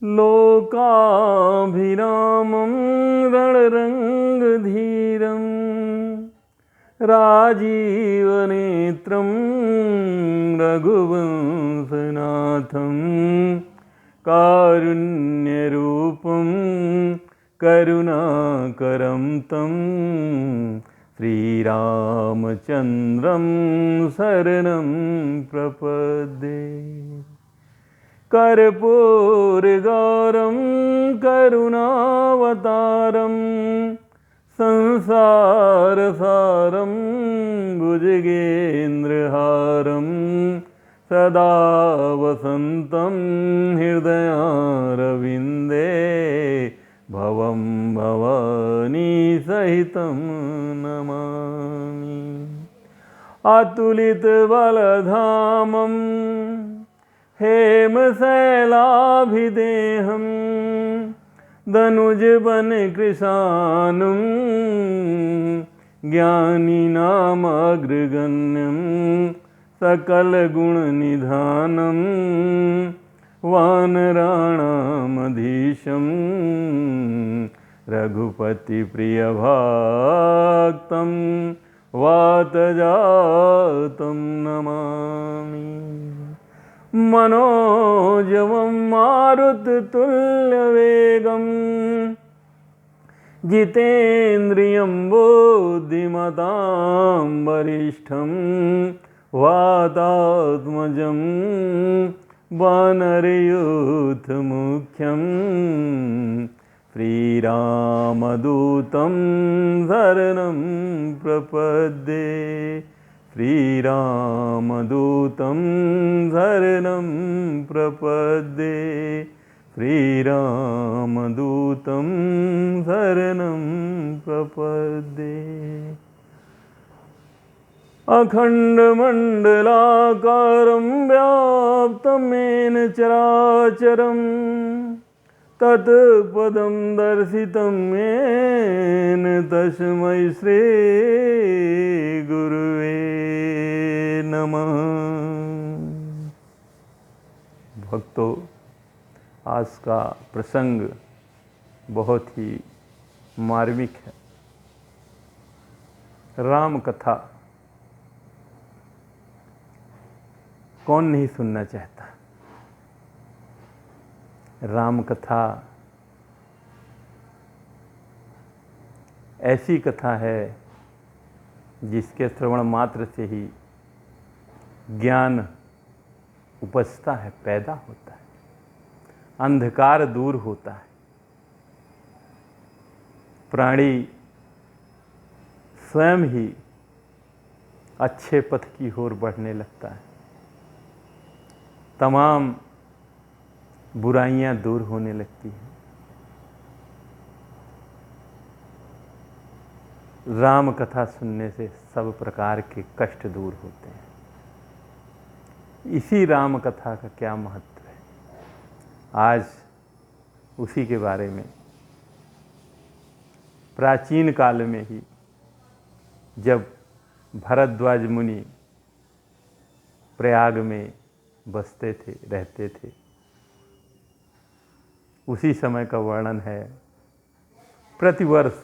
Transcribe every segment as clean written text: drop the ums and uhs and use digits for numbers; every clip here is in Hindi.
लोकाभिरामं रणरङ्गधीरं राजीवनेत्रं रघुवंशनाथं कारुण्यरूपं करुणाकरं तं श्रीरामचन्द्रं शरणं प्रपद्ये। कर्पूरगौरं करुणावतारं संसारसारं भुजगेन्द्रहारं सदा वसन्तं हृदयारविन्दे भवं भवानी सहितं नमामि। अतुलितबलधामं हेमशैलाभिदेहं दनुजवनकृशानुं ज्ञानिनामग्रगण्यं सकलगुणनिधानं वानराणामधीशं रघुपतिप्रियभक्तं वातजातं नमामि। मनोजवं मारुततुल्यवेगं जितेन्द्रियं बुद्धिमतां वरिष्ठं वातात्मजं वानरयूथमुख्यं श्रीरामदूतं शरणं प्रपद्ये। श्रीरामदूतं शरणं प्रपद्ये। श्रीरामदूतं शरणं प्रपद्ये। अखण्डमण्डलाकारं व्याप्तं येन चराचरं तत्पदं दर्शितं येन तस्मै श्रीगुरुवे नमः। भक्तों, आज का प्रसंग बहुत ही मार्मिक है। राम कथा कौन नहीं सुनना चाहता। राम कथा ऐसी कथा है जिसके श्रवण मात्र से ही ज्ञान उपजता है, पैदा होता है, अंधकार दूर होता है, प्राणी स्वयं ही अच्छे पथ की ओर बढ़ने लगता है, तमाम बुराइयां दूर होने लगती हैं। राम कथा सुनने से सब प्रकार के कष्ट दूर होते हैं। इसी राम कथा का क्या महत्व है, आज उसी के बारे में। प्राचीन काल में ही जब भरद्वाज मुनि प्रयाग में बसते थे, रहते थे, उसी समय का वर्णन है। प्रतिवर्ष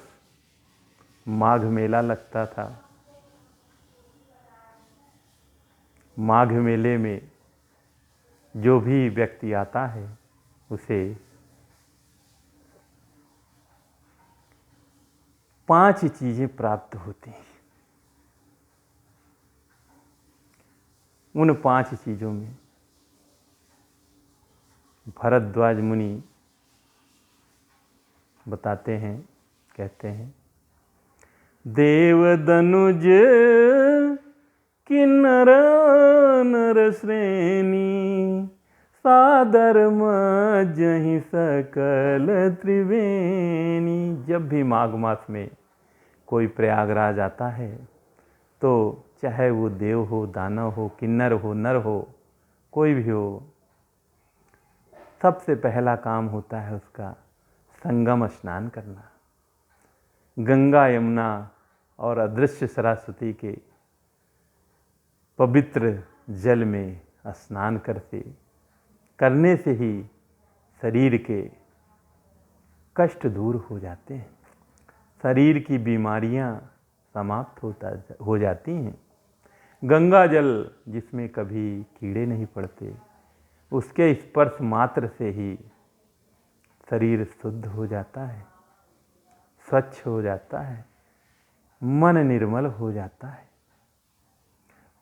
माघ मेला लगता था। माघ मेले में जो भी व्यक्ति आता है उसे 5 चीजें प्राप्त होती हैं। उन 5 चीजों में भरद्वाज मुनि बताते हैं, कहते हैं, देव दनुज किन्नर नर श्रेणी सादर मजहि सकल त्रिवेणी। जब भी माघ मास में कोई प्रयागराज आता है तो चाहे वो देव हो, दानव हो, किन्नर हो, नर हो, कोई भी हो, सबसे पहला काम होता है उसका संगम स्नान करना। गंगा, यमुना और अदृश्य सरस्वती के पवित्र जल में स्नान करने से ही शरीर के कष्ट दूर हो जाते हैं, शरीर की बीमारियां समाप्त हो जाती हैं। गंगा जल जिसमें कभी कीड़े नहीं पड़ते, उसके स्पर्श मात्र से ही शरीर शुद्ध हो जाता है, स्वच्छ हो जाता है, मन निर्मल हो जाता है।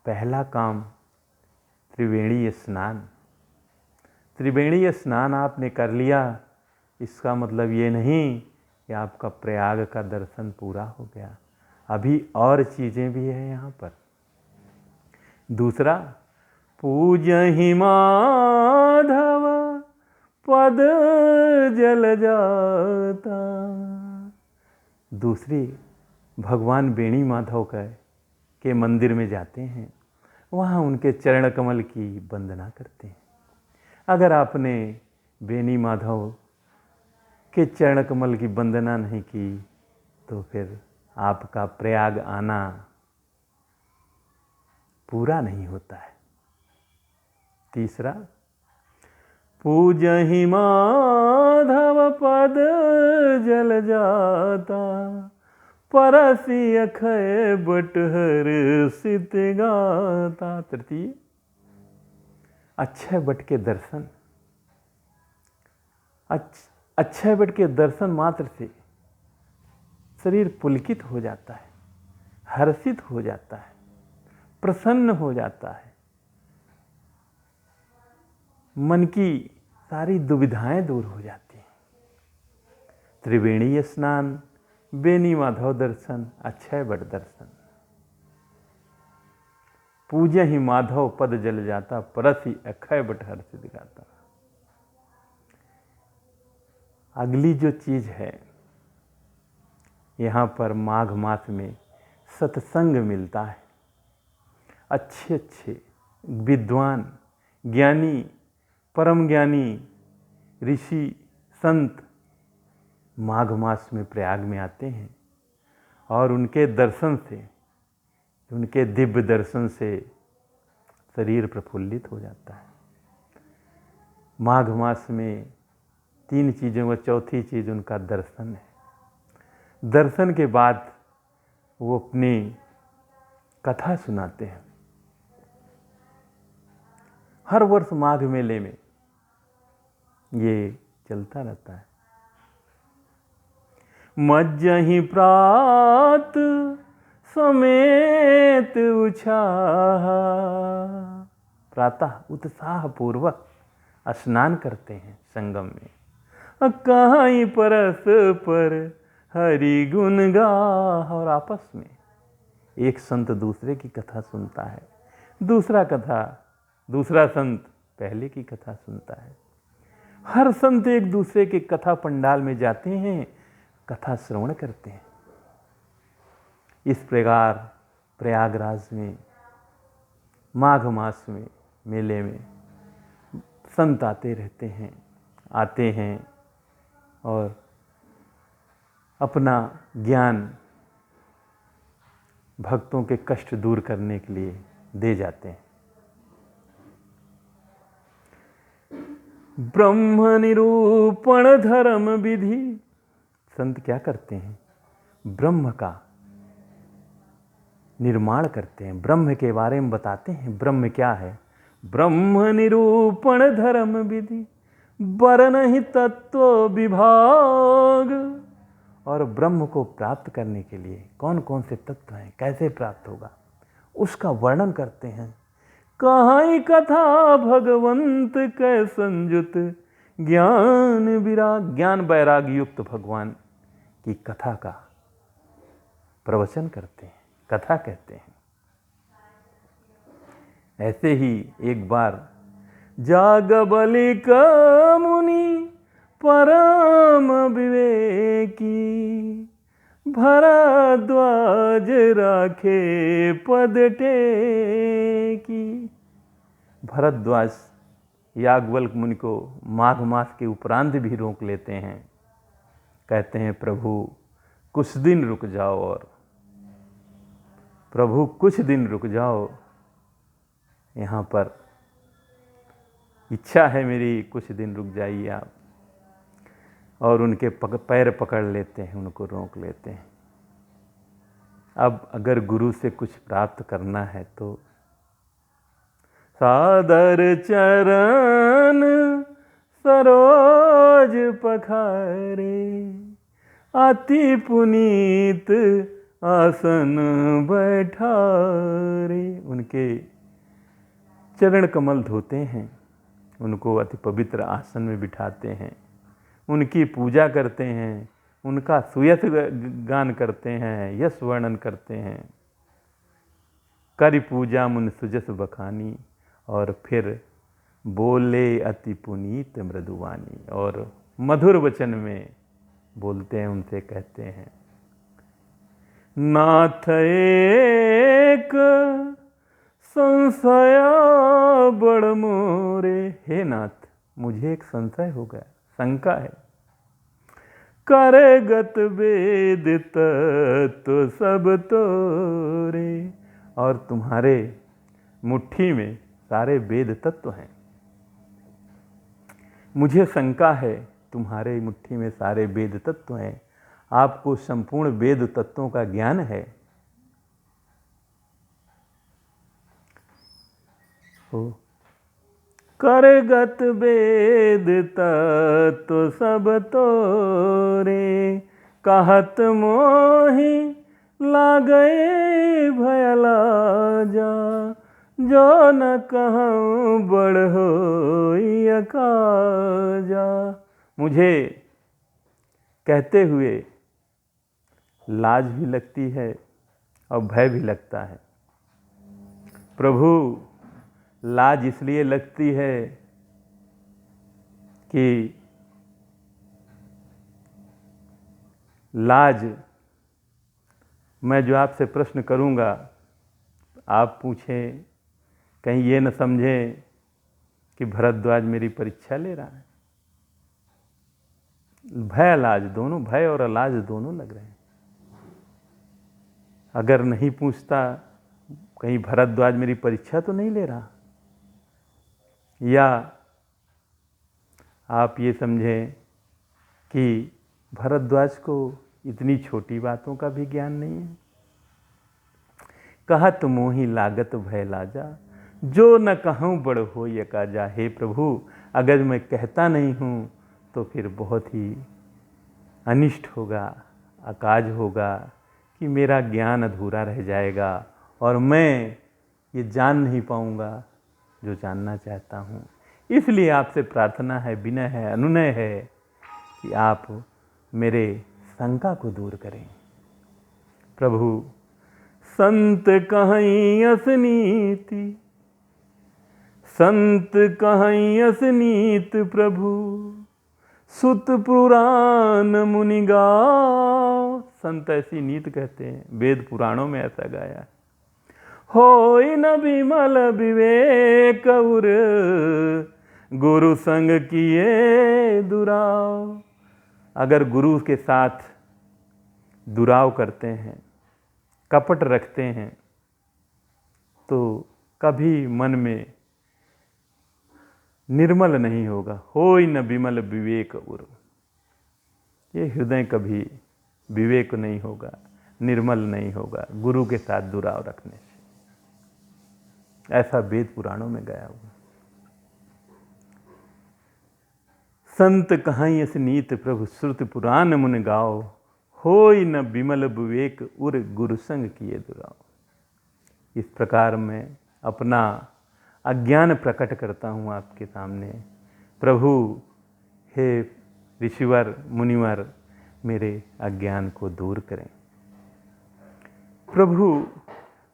पहला काम त्रिवेणी स्नान। त्रिवेणी स्नान आपने कर लिया, इसका मतलब ये नहीं कि आपका प्रयाग का दर्शन पूरा हो गया, अभी और चीज़ें भी हैं यहाँ पर। दूसरा, पूजहि माधव पद जल जाता। दूसरी, भगवान बेणी माधव के मंदिर में जाते हैं, वहाँ उनके चरण कमल की वंदना करते हैं। अगर आपने बेणी माधव के चरण कमल की वंदना नहीं की तो फिर आपका प्रयाग आना पूरा नहीं होता है। तीसरा, पूजहि माधव पद जल जाता, परसी अखय बटहर सित गाता। तृतीय, अक्षय बट के दर्शन। अक्षय बट के दर्शन मात्र से शरीर पुलकित हो जाता है, हर्षित हो जाता है, प्रसन्न हो जाता है, मन की सारी दुविधाएं दूर हो जाती हैं। त्रिवेणी स्नान, बेनी माधव दर्शन, अक्षय बट दर्शन। पूजहि माधव पद जल जाता, परसी अक्षय बट हर्षित गाता। अगली जो चीज है, यहाँ पर माघ मास में सत्संग मिलता है। अच्छे अच्छे विद्वान, ज्ञानी, परम ज्ञानी ऋषि संत माघ मास में प्रयाग में आते हैं और उनके दर्शन से, उनके दिव्य दर्शन से शरीर प्रफुल्लित हो जाता है। माघ मास में 3 चीज़ों का चौथी चीज़ उनका दर्शन है। दर्शन के बाद वो अपनी कथा सुनाते हैं। हर वर्ष माघ मेले में ये चलता रहता है। मज्जहि प्रात समेत उछाहा, प्रातः उत्साह पूर्वक स्नान करते हैं संगम में। कहीं परस पर हरि गुण गाह, और आपस में एक संत दूसरे की कथा सुनता है, दूसरा संत पहले की कथा सुनता है। हर संत एक दूसरे के कथा पंडाल में जाते हैं, कथा श्रवण करते हैं। इस प्रकार प्रयागराज में माघ मास में मेले में संत आते हैं और अपना ज्ञान भक्तों के कष्ट दूर करने के लिए दे जाते हैं। ब्रह्म निरूपण धर्म विधि। संत क्या करते हैं? ब्रह्म का निर्माण करते हैं, ब्रह्म के बारे में बताते हैं। ब्रह्म क्या है? ब्रह्म निरूपण धर्म विधि, वरनहि तत्व विभाग। और ब्रह्म को प्राप्त करने के लिए कौन कौन से तत्व हैं, कैसे प्राप्त होगा, उसका वर्णन करते हैं। कहाई कथा भगवंत कै संयुत, ज्ञान विराग, ज्ञान वैराग युक्त भगवान की कथा का प्रवचन करते हैं, कथा कहते हैं। ऐसे ही एक बार जागबलिक मुनि परम विवेकी, भरद्वाज राखे पद टेकी। भरद्वाज याज्ञवल्क्य मुनि को माघ मास के उपरांत भी रोक लेते हैं, कहते हैं प्रभु कुछ दिन रुक जाओ, और प्रभु कुछ दिन रुक जाओ, यहाँ पर इच्छा है मेरी, कुछ दिन रुक जाइए आप। और उनके पैर पकड़ लेते हैं, उनको रोक लेते हैं। अब अगर गुरु से कुछ प्राप्त करना है तो सादर चरण सरोज पखारे, अति पुनीत आसन बैठारे। उनके चरण कमल धोते हैं, उनको अति पवित्र आसन में बिठाते हैं, उनकी पूजा करते हैं, उनका सुयस गान करते हैं, यश वर्णन करते हैं। करि पूजा मुन सुजस बखानी, और फिर बोले अति पुनीत मृदुवानी, और मधुर वचन में बोलते हैं, उनसे कहते हैं, नाथ एक संशय बड़ मोरे। हे नाथ, मुझे एक संशय हो गया, शंका है। करे गत वेद तो सब तोरे, और तुम्हारे मुट्ठी में सारे वेद तत्व हैं। मुझे शंका है, तुम्हारे मुट्ठी में सारे वेद तत्व हैं, आपको संपूर्ण वेद तत्वों का ज्ञान है। करगत वेद तत्व सब तोरे, कहत मोहि लागए भयला जा, जो न कहूँ बड़ होई अकाजा। मुझे कहते हुए लाज भी लगती है और भय भी लगता है। प्रभु, लाज इसलिए लगती है कि लाज, मैं जो आपसे प्रश्न करूंगा आप पूछें, कहीं ये न समझें कि भरद्वाज मेरी परीक्षा ले रहा है। भय लाज दोनों, भय और लाज दोनों लग रहे हैं। अगर नहीं पूछता, कहीं भरद्वाज मेरी परीक्षा तो नहीं ले रहा, या आप ये समझें कि भरद्वाज को इतनी छोटी बातों का भी ज्ञान नहीं है। कहत मोहि लागत भय लाजा, जो न कहूँ बड़ होई अकाजा। हे प्रभु, अगर मैं कहता नहीं हूँ तो फिर बहुत ही अनिष्ट होगा, अकाज होगा, कि मेरा ज्ञान अधूरा रह जाएगा और मैं ये जान नहीं पाऊँगा जो जानना चाहता हूँ। इसलिए आपसे प्रार्थना है, विनय है, अनुनय है कि आप मेरे शंका को दूर करें। प्रभु, संत कहीं असनीति, संत कहीं असनीत प्रभु, सुत पुराण मुनि गाओ। संत ऐसी नीत कहते हैं, वेद पुराणों में ऐसा गाया है। होई न विमल विवेक उर, गुरु संग किए दुराव। अगर गुरु के साथ दुराव करते हैं, कपट रखते हैं, तो कभी मन में निर्मल नहीं होगा। होई न विमल विवेक उर, ये हृदय कभी विवेक नहीं होगा, निर्मल नहीं होगा गुरु के साथ दुराव रखने से। ऐसा वेद पुराणों में गया हुआ। संत कहाई अस नीत प्रभु, श्रुति पुराण मुनि गाओ, होई न विमल विवेक उर, गुरु संग किए दुराव। इस प्रकार मैं अपना अज्ञान प्रकट करता हूँ आपके सामने। प्रभु, हे ऋषिवर मुनिवर, मेरे अज्ञान को दूर करें। प्रभु,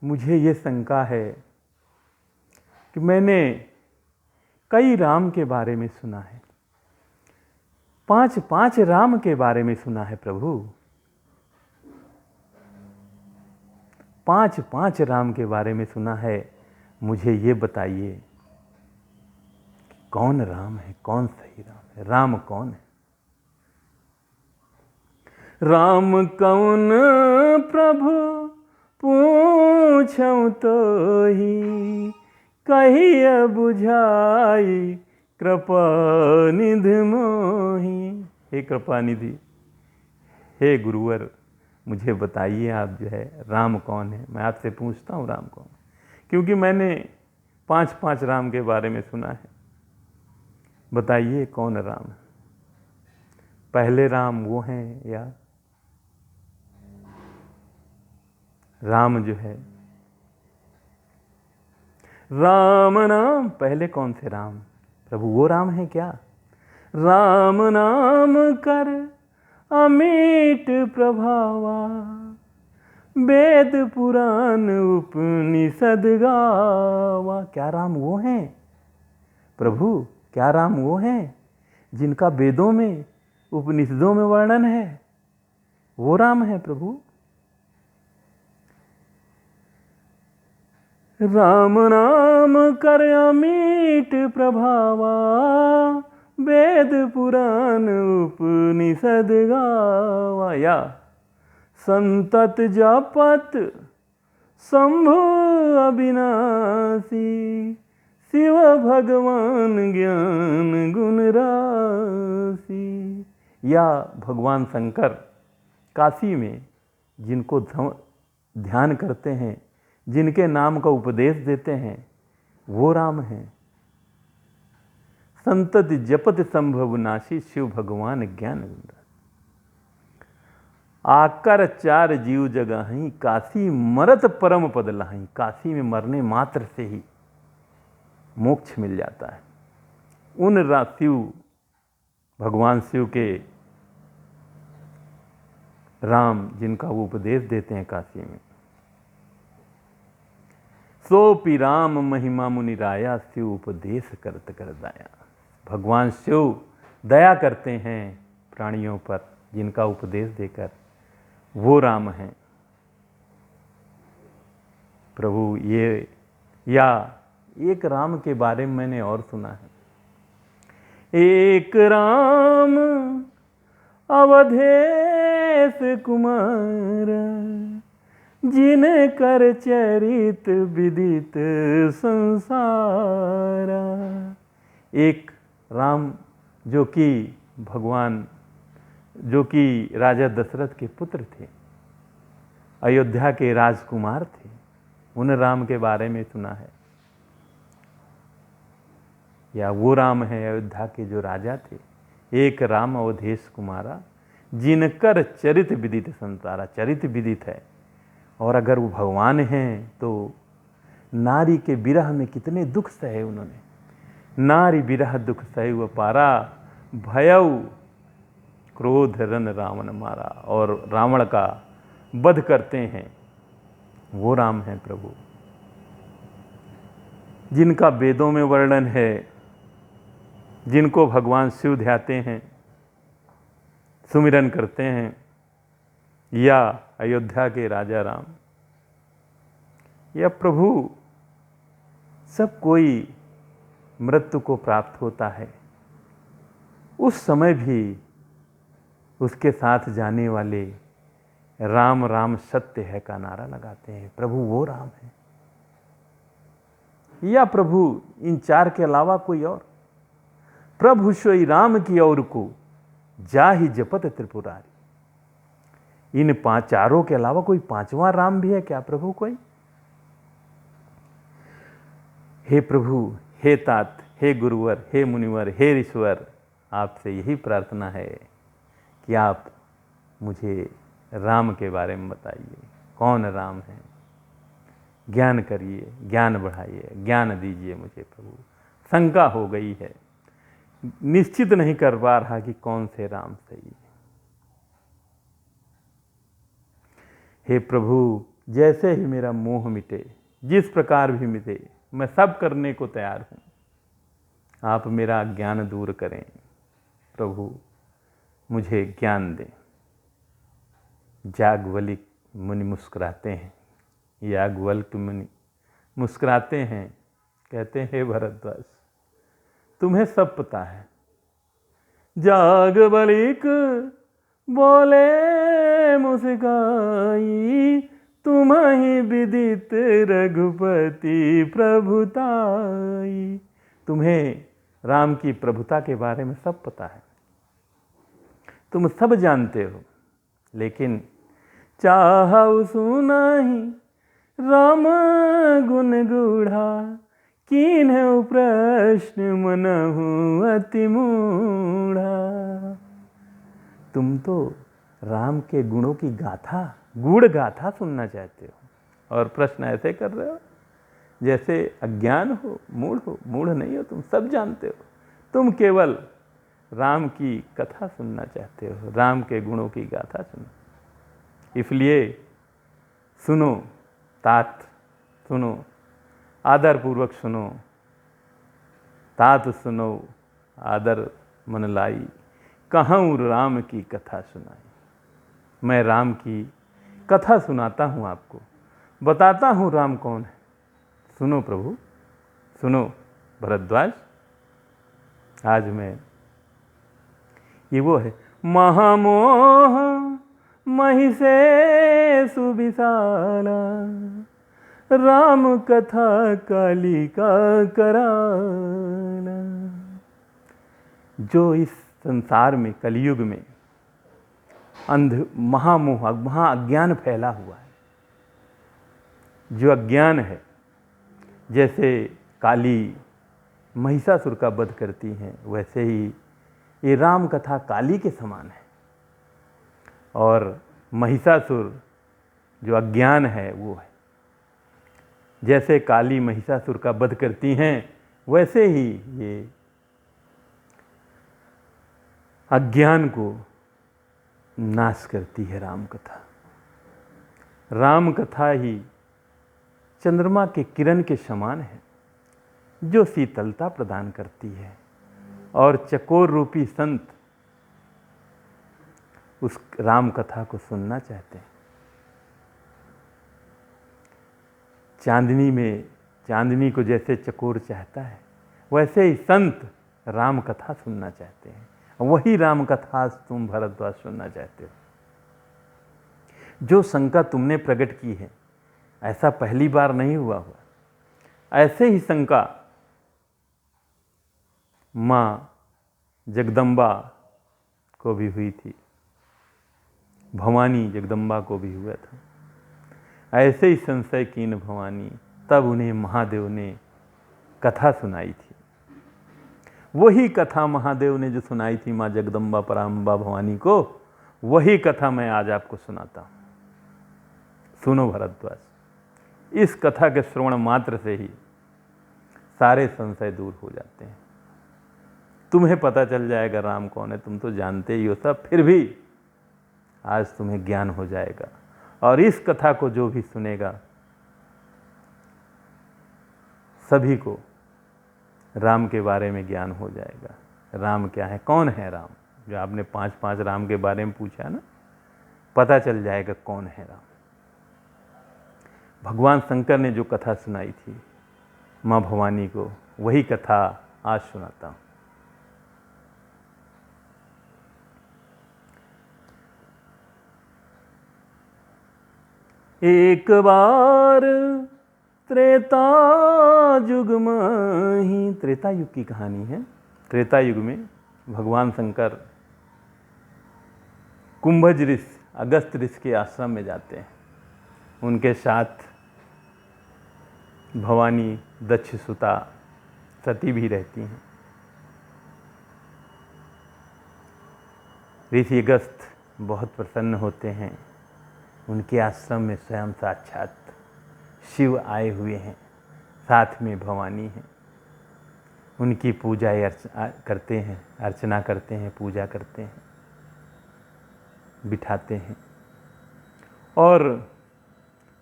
मुझे ये शंका है कि मैंने कई राम के बारे में सुना है, 5 राम के बारे में सुना है। प्रभु, 5 राम के बारे में सुना है। मुझे ये बताइए कौन राम है, कौन सही राम है, राम कौन है? राम कौन प्रभु पूछूं तो ही, कहिए बुझाई कृपा निधि मोहि। हे कृपा निधि, हे गुरुवर, मुझे बताइए आप जो है राम कौन है। मैं आपसे पूछता हूँ राम कौन, क्योंकि मैंने 5 राम के बारे में सुना है। बताइए कौन राम है? पहले राम वो हैं या राम जो है राम नाम, पहले कौन से राम? प्रभु वो राम है क्या? राम नाम कर अमिट प्रभावा, वेद पुराण उपनिषद गावा। क्या राम वो हैं प्रभु? क्या राम वो हैं जिनका वेदों में उपनिषदों में वर्णन है? वो राम है प्रभु? राम नाम कर अमिट प्रभावा, वेद पुराण उपनिषद गावा। या संतत जापत शंभु अविनाशी, शिव भगवान ज्ञान गुण राशि। या भगवान शंकर काशी में जिनको ध्यान करते हैं, जिनके नाम का उपदेश देते हैं, वो राम हैं। संतत जपत संभव नाशी, शिव भगवान ज्ञान गुण। आकर 4 जीव जगाहीं, काशी मरत परम पद लाहीं। काशी में मरने मात्र से ही मोक्ष मिल जाता है। उन शिव, भगवान शिव के राम जिनका वो उपदेश देते हैं काशी में। सो पी राम महिमा मुनि राया, शिव उपदेश करत कर दाया। भगवान शिव दया करते हैं प्राणियों पर, जिनका उपदेश देकर, वो राम हैं प्रभु। ये या एक राम के बारे में मैंने और सुना है। एक राम अवधेश कुमार, जिन कर चरित विदित संसारा। एक राम जो कि भगवान, जो कि राजा दशरथ के पुत्र थे, अयोध्या के राजकुमार थे, उन राम के बारे में सुना है। या वो राम है अयोध्या के जो राजा थे। एक राम अवधेश कुमारा, जिनकर चरित विदित संसारा। चरित विदित है, और अगर वो भगवान हैं तो नारी के विरह में कितने दुख सहे उन्होंने। नारी विरह दुख सहे वो पारा, भयउ क्रोध रन रावण मारा। और रावण का वध करते हैं, वो राम हैं प्रभु। जिनका वेदों में वर्णन है, जिनको भगवान शिव ध्याते हैं, सुमिरन करते हैं। या अयोध्या के राजा राम। या प्रभु, सब कोई मृत्यु को प्राप्त होता है, उस समय भी उसके साथ जाने वाले राम राम सत्य है का नारा लगाते हैं। प्रभु वो राम है। या प्रभु इन 4 के अलावा कोई और? प्रभु सोई राम की और को जाहि जपत त्रिपुरारी। इन 4 के अलावा कोई 5वां राम भी है क्या प्रभु कोई? हे प्रभु, हे तात, हे गुरुवर, हे मुनिवर, हे ऋषिवर, आपसे यही प्रार्थना है कि आप मुझे राम के बारे में बताइए, कौन राम है। ज्ञान करिए, ज्ञान बढ़ाइए, ज्ञान दीजिए मुझे प्रभु। शंका हो गई है, निश्चित नहीं कर पा रहा कि कौन से राम सही है। हे प्रभु, जैसे ही मेरा मोह मिटे, जिस प्रकार भी मिटे, मैं सब करने को तैयार हूँ। आप मेरा ज्ञान दूर करें प्रभु, मुझे ज्ञान दें। याज्ञवल्क्य मुनि मुस्कुराते हैं। याज्ञवल्क्य मुनि मुस्कुराते हैं, कहते हैं हे भरद्वाज, तुम्हें सब पता है। याज्ञवल्क्य बोले मुस्काई, तुम्हें विदित रघुपति प्रभुताई। तुम्हें राम की प्रभुता के बारे में सब पता है। तुम सब जानते हो, लेकिन चाहऊ सुनाही राम गुण गूढ़ा, कीन्हु प्रश्न मनहु अति मूढ़ा। तुम तो राम के गुणों की गाथा, गूढ़ गाथा सुनना चाहते हो, और प्रश्न ऐसे कर रहे हो जैसे अज्ञान हो, मूढ़ हो। मूढ़ नहीं हो, तुम सब जानते हो। तुम केवल राम की कथा सुनना चाहते हो, राम के गुणों की गाथा सुनो। इसलिए सुनो तात, सुनो आदर पूर्वक सुनो। तात सुनो आदर मन लाई, कहूँ राम की कथा सुनाई। मैं राम की कथा सुनाता हूँ आपको, बताता हूँ राम कौन है। सुनो प्रभु, सुनो भरद्वाज। आज मैं ये वो है, महामोह महिषे सुविशाला, राम कथा काली का कराना। जो इस संसार में, कलयुग में महामोह, महाअज्ञान फैला हुआ है, जो अज्ञान है, जैसे काली महिषासुर का वध करती हैं, वैसे ही ये राम कथा काली के समान है। और महिषासुर जो अज्ञान है वो है, जैसे काली महिषासुर का वध करती हैं, वैसे ही ये अज्ञान को नाश करती है राम कथा। राम कथा ही चंद्रमा के किरण के समान है, जो शीतलता प्रदान करती है, और चकोर रूपी संत उस राम कथा को सुनना चाहते हैं। चांदनी में चांदनी को जैसे चकोर चाहता है, वैसे ही संत राम कथा सुनना चाहते हैं। वही राम कथा तुम भरद्वाज सुनना चाहते हो। जो शंका तुमने प्रकट की है, ऐसा पहली बार नहीं हुआ। ऐसे ही शंका माँ जगदम्बा को भी हुई थी, भवानी जगदम्बा को भी हुआ था। ऐसे ही संशय कीन भवानी, तब उन्हें महादेव ने कथा सुनाई थी। वही कथा महादेव ने जो सुनाई थी माँ जगदम्बा पराम्बा भवानी को, वही कथा मैं आज आपको सुनाता हूँ। सुनो भरद्वाज, इस कथा के श्रवण मात्र से ही सारे संशय दूर हो जाते हैं। तुम्हें पता चल जाएगा राम कौन है। तुम तो जानते ही हो सब, फिर भी आज तुम्हें ज्ञान हो जाएगा। और इस कथा को जो भी सुनेगा, सभी को राम के बारे में ज्ञान हो जाएगा। राम क्या है, कौन है राम, जो आपने 5 राम के बारे में पूछा ना, पता चल जाएगा कौन है राम। भगवान शंकर ने जो कथा सुनाई थी माँ भवानी को, वही कथा आज सुनाता हूँ। एक बार त्रेता युग में, त्रेता युग की कहानी है। त्रेता युग में भगवान शंकर कुंभज ऋषि, अगस्त ऋषि के आश्रम में जाते हैं। उनके साथ भवानी दक्ष सुता सती भी रहती हैं। ऋषि अगस्त बहुत प्रसन्न होते हैं। उनके आश्रम में स्वयं साक्षात शिव आए हुए हैं, साथ में भवानी हैं। उनकी पूजा करते हैं, अर्चना करते हैं, पूजा करते हैं, बिठाते हैं। और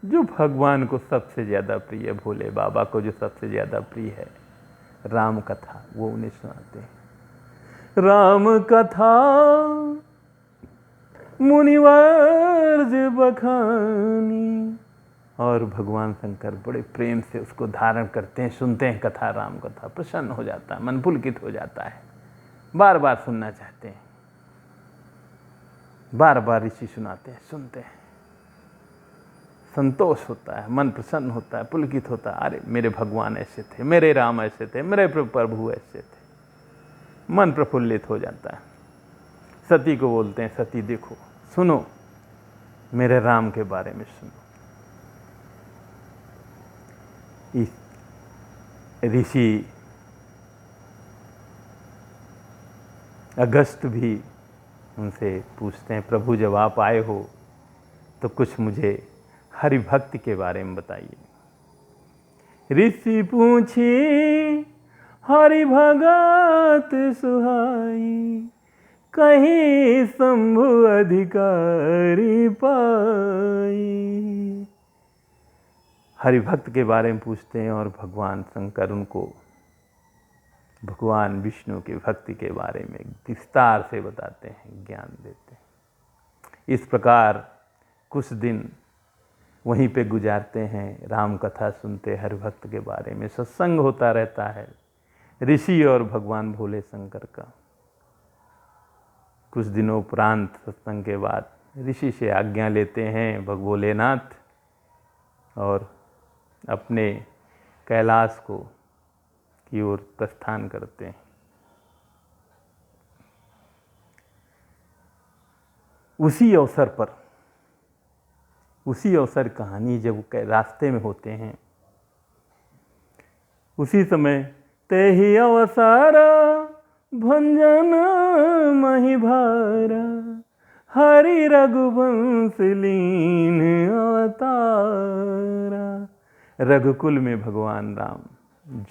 जो भगवान को सबसे ज़्यादा प्रिय, भोले बाबा को जो सबसे ज़्यादा प्रिय है, राम कथा, वो उन्हें सुनाते हैं। राम कथा मुनिवर्ज बखानी, और भगवान शंकर बड़े प्रेम से उसको धारण करते हैं, सुनते हैं कथा, राम कथा। प्रसन्न हो जाता है, मन पुलकित हो जाता है, बार बार सुनना चाहते हैं। बार बार ऋषि सुनाते हैं, सुनते हैं, संतोष होता है, मन प्रसन्न होता है, पुलकित होता है। अरे मेरे भगवान ऐसे थे, मेरे राम ऐसे थे, मेरे प्रभु ऐसे थे, मन प्रफुल्लित हो जाता है। सती को बोलते हैं, सती देखो, सुनो, मेरे राम के बारे में सुनो। इस ऋषि अगस्त भी उनसे पूछते हैं, प्रभु जब आप आए हो तो कुछ मुझे हरि भक्ति के बारे में बताइए। ऋषि पूछी हरि भगत सुहाई, कहीं शंभु अधिकारी पाई। हरि भक्त के बारे में पूछते हैं और भगवान शंकर उनको भगवान विष्णु की भक्ति के बारे में विस्तार से बताते हैं, ज्ञान देते हैं। इस प्रकार कुछ दिन वहीं पे गुजारते हैं, राम कथा सुनते, हरि भक्त के बारे में सत्संग होता रहता है ऋषि और भगवान भोले शंकर का। कुछ दिनों उपरांत सत्संग के बाद ऋषि से आज्ञा लेते हैं भोलेनाथ और अपने कैलाश को की ओर प्रस्थान करते हैं। उसी अवसर कहानी जब रास्ते में होते हैं, उसी समय ते ही अवसर भंजन मही भारा, हरि रघुवंश लीन अवतारा। रघुकुल में भगवान राम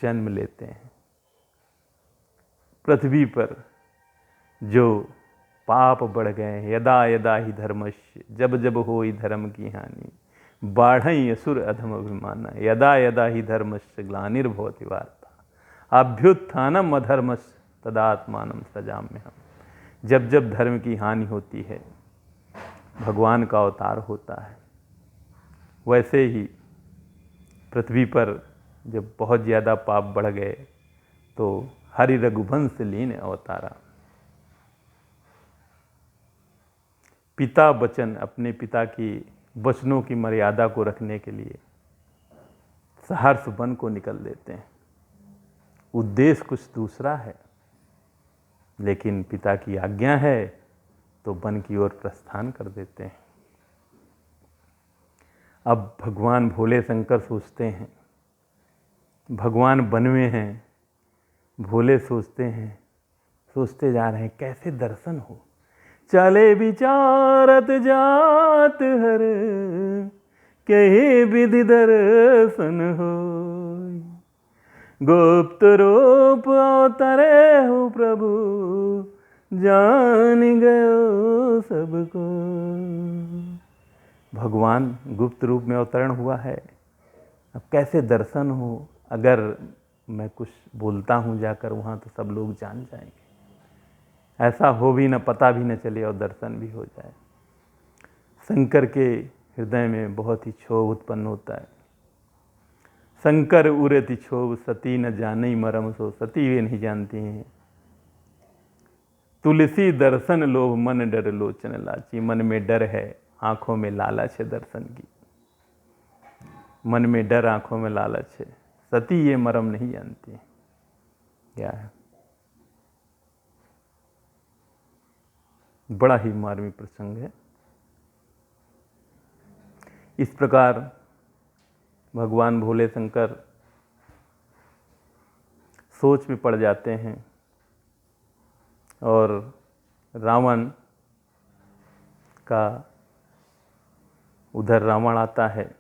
जन्म लेते हैं। पृथ्वी पर जो पाप बढ़ गए, यदा यदा ही धर्मस्य, जब जब होई धर्म की हानि, बाढ़ई असुर अधम अभिमाना, यदा यदा ही धर्मस्य ग्लानिर्भवति वार्ता, अभ्युत्थानम अधर्मस्य तदात्मानं सजाम्यहम्। जब जब धर्म की हानि होती है भगवान का अवतार होता है। वैसे ही पृथ्वी पर जब बहुत ज़्यादा पाप बढ़ गए तो हरि रघुवंश लीन अवतारा। पिता वचन, अपने पिता की वचनों की मर्यादा को रखने के लिए सहर्ष वन को निकल देते हैं। उद्देश्य कुछ दूसरा है, लेकिन पिता की आज्ञा है तो वन की ओर प्रस्थान कर देते हैं। अब भगवान भोले शंकर सोचते हैं, भगवान वन में हैं, भोले सोचते जा रहे हैं कैसे दर्शन हो। चले विचारत जात हर, कहे विधि दर्शन हो। गुप्त रूप अवतरे हो प्रभु, जान गयो सबको। भगवान गुप्त रूप में अवतरण हुआ है, अब कैसे दर्शन हो। अगर मैं कुछ बोलता हूँ जाकर वहाँ तो सब लोग जान जाएंगे, ऐसा हो भी न, पता भी न चले और दर्शन भी हो जाए। शंकर के हृदय में बहुत ही क्षोभ उत्पन्न होता है। शंकर उरति क्षोभ, सती न जाने मरम सो। सती वे नहीं जानती हैं। तुलसी दर्शन लोभ, मन डर लोचन लाची। मन में डर है, आंखों में लालच है दर्शन की। मन में डर, आंखों में लालच है। सती ये मरम नहीं जानती क्या है। बड़ा ही मार्मिक प्रसंग है। इस प्रकार भगवान भोले शंकर सोच में पड़ जाते हैं और रावण का, उधर रावण आता है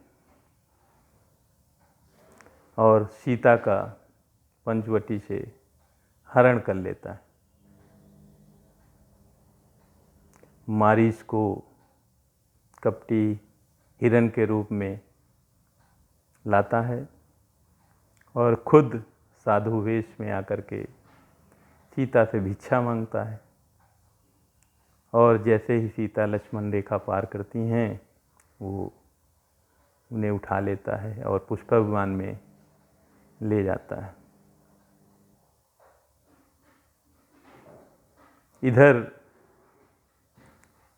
और सीता का पंचवटी से हरण कर लेता है। मारीच को कपटी हिरण के रूप में लाता है और खुद साधु वेश में आकर के सीता से भिक्षा मांगता है। और जैसे ही सीता लक्ष्मण रेखा पार करती हैं, वो उन्हें उठा लेता है और पुष्प विमान में ले जाता है। इधर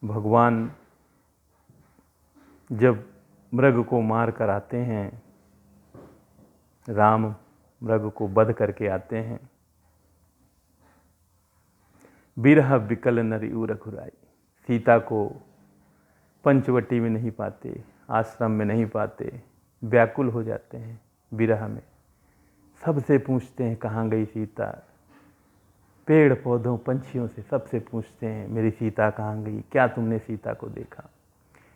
भगवान जब मृग को मार कर आते हैं, राम मृग को वध करके आते हैं, बिरह बिकल नरि उर घुराई। सीता को पंचवटी में नहीं पाते, आश्रम में नहीं पाते, व्याकुल हो जाते हैं विरह में। सबसे पूछते हैं कहाँ गई सीता, पेड़ पौधों पंछियों से सबसे पूछते हैं मेरी सीता कहाँ गई, क्या तुमने सीता को देखा।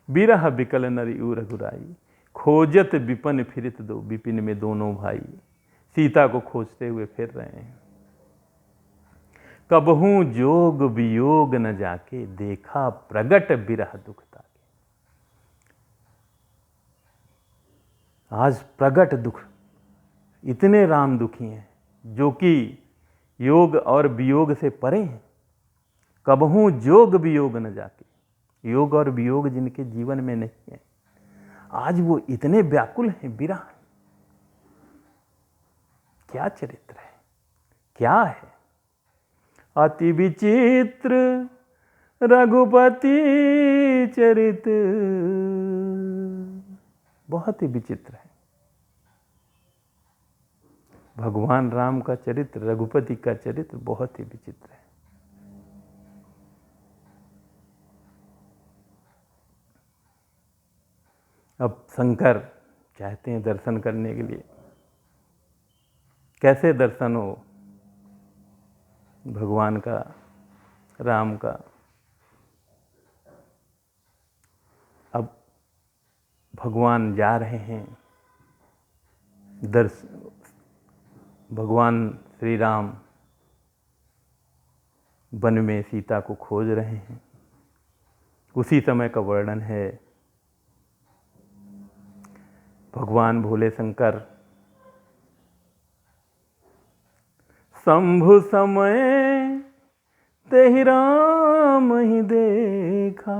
बिरह बिकल नरि उर घुराई, खोजत विपिन फिरित दो। विपिन में दोनों भाई सीता को खोजते हुए फिर रहे हैं। कबहू जोग वियोग न जाके, देखा प्रगट बिरह दुख ताके। आज प्रगट दुख, इतने राम दुखी हैं जो कि योग और वियोग से परे हैं। कबहू जोग वियोग न जाके, योग और वियोग जिनके जीवन में नहीं है, आज वो इतने व्याकुल हैं विरह। क्या चरित्र है, क्या है। अति विचित्र रघुपति चरित्र, बहुत ही विचित्र है। भगवान राम का चरित्र, रघुपति का चरित्र बहुत ही विचित्र है। अब शंकर चाहते हैं दर्शन करने के लिए। कैसे दर्शन हो भगवान का, राम का। अब भगवान जा रहे हैं भगवान श्री राम वन में सीता को खोज रहे हैं। उसी समय का वर्णन है। भगवान भोले शंकर शंभु समय तेहि राम ही देखा,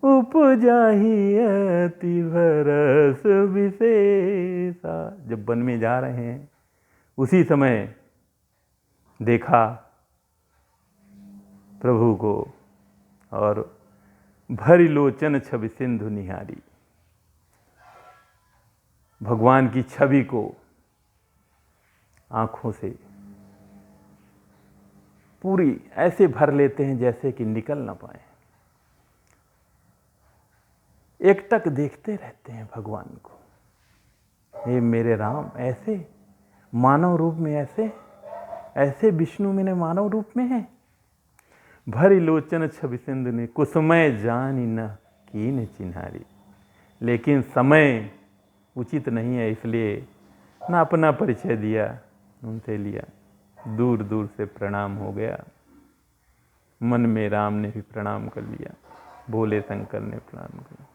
उपजा ही अति भरस विशेषा। जब वन में जा रहे हैं उसी समय देखा प्रभु को, और भरी लोचन छवि सिंधु निहारी। भगवान की छवि को आंखों से पूरी ऐसे भर लेते हैं जैसे कि निकल ना पाए। एकटक देखते रहते हैं भगवान को। हे मेरे राम, ऐसे मानव रूप में, ऐसे विष्णु मेरे मानव रूप में है। भरी लोचन छवि सिंधु ने, कुसुमय जानी न कीन चिन्हारी। लेकिन समय उचित नहीं है, इसलिए ना अपना परिचय दिया, उनसे लिया। दूर दूर से प्रणाम हो गया। मन में राम ने भी प्रणाम कर लिया, भोले शंकर ने प्रणाम किया।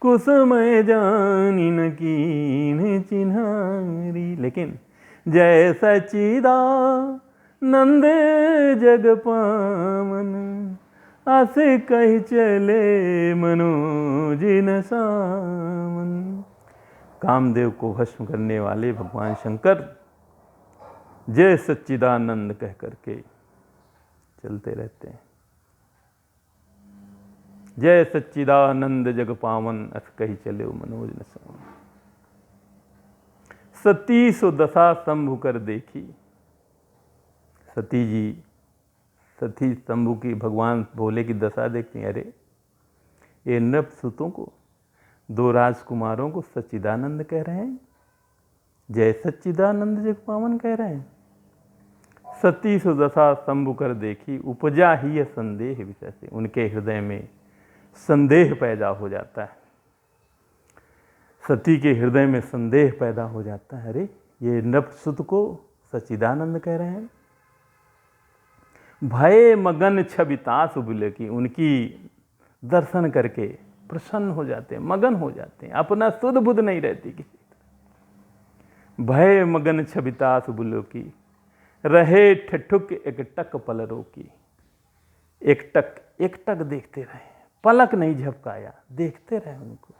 कुसुमय जानी न कीन चिन्हारी। लेकिन जय सच्चिदानंद जग पावन, आस कही चले मनोजिन सामन। कामदेव को भस्म करने वाले भगवान शंकर जय सच्चिदानंद कह करके चलते रहते हैं। जय सच्चिदानंद जग पावन, अस कही चले मनोजिन सामन। सती सो दशा शंभु कर देखी। सती जी, सती शंभु की, भगवान भोले की दशा देखती हैं। अरे ये नृप सुतों को, दो राजकुमारों को सच्चिदानंद कह रहे हैं, जय सच्चिदानंद जग पावन कह रहे हैं। सती सो दशा शंभु कर देखी, उपजा ही संदेह विषय से। उनके हृदय में संदेह पैदा हो जाता है। सती के हृदय में संदेह पैदा हो जाता है। अरे ये नृपसुत को सच्चिदानंद कह रहे हैं। भय मगन छबिता सुबुले की, उनकी दर्शन करके प्रसन्न हो जाते हैं, मगन हो जाते हैं, अपना सुध बुध नहीं रहती किसी। भय मगन छबिता सुबुलो की, रहे ठठुक एक टक पलरों की। एक टक देखते रहे, पलक नहीं झपकाया, देखते रहे उनको।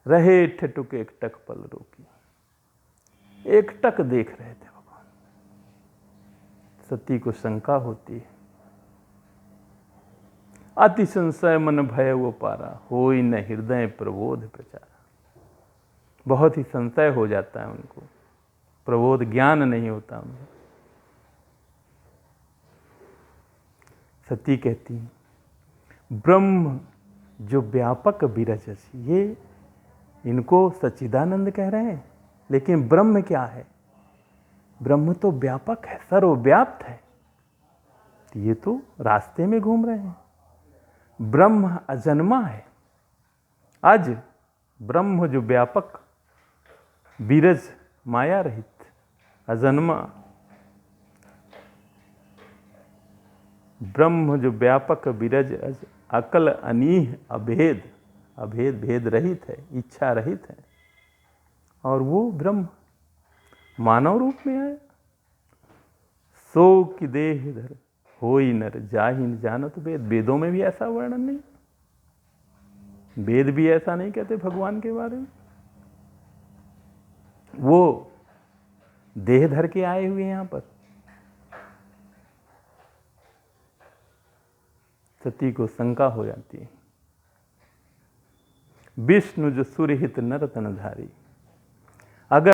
रहे ठठुक एक टक पलरों की, एक टक देख रहे थे भगवान। सती को शंका होती है। अति संशय मन भय वो पारा, होई न हृदय प्रबोध प्रचारा। बहुत ही संशय हो जाता है उनको। प्रबोध ज्ञान नहीं होता उन्हें। सती कहती ब्रह्म जो व्यापक विरजस, ये इनको सच्चिदानंद कह रहे हैं, लेकिन ब्रह्म क्या है? ब्रह्म तो व्यापक है, सर्वव्याप्त है। ये तो रास्ते में घूम रहे हैं। ब्रह्म अजन्मा है। आज ब्रह्म जो व्यापक विरज माया रहित अजन्मा, ब्रह्म जो व्यापक विरज अकल अनीह अभेद, अभेद भेद रहित है, इच्छा रहित है, और वो ब्रह्म मानव रूप में आया। सो कि देह धर होई नर जाहि न जानत वेद। वेदों में भी ऐसा वर्णन नहीं, वेद भी ऐसा नहीं कहते भगवान के बारे में। वो देह धर के आए हुए यहां पर। सती को शंका हो जाती है। विष्णु जो सुरहित नर तनधारी,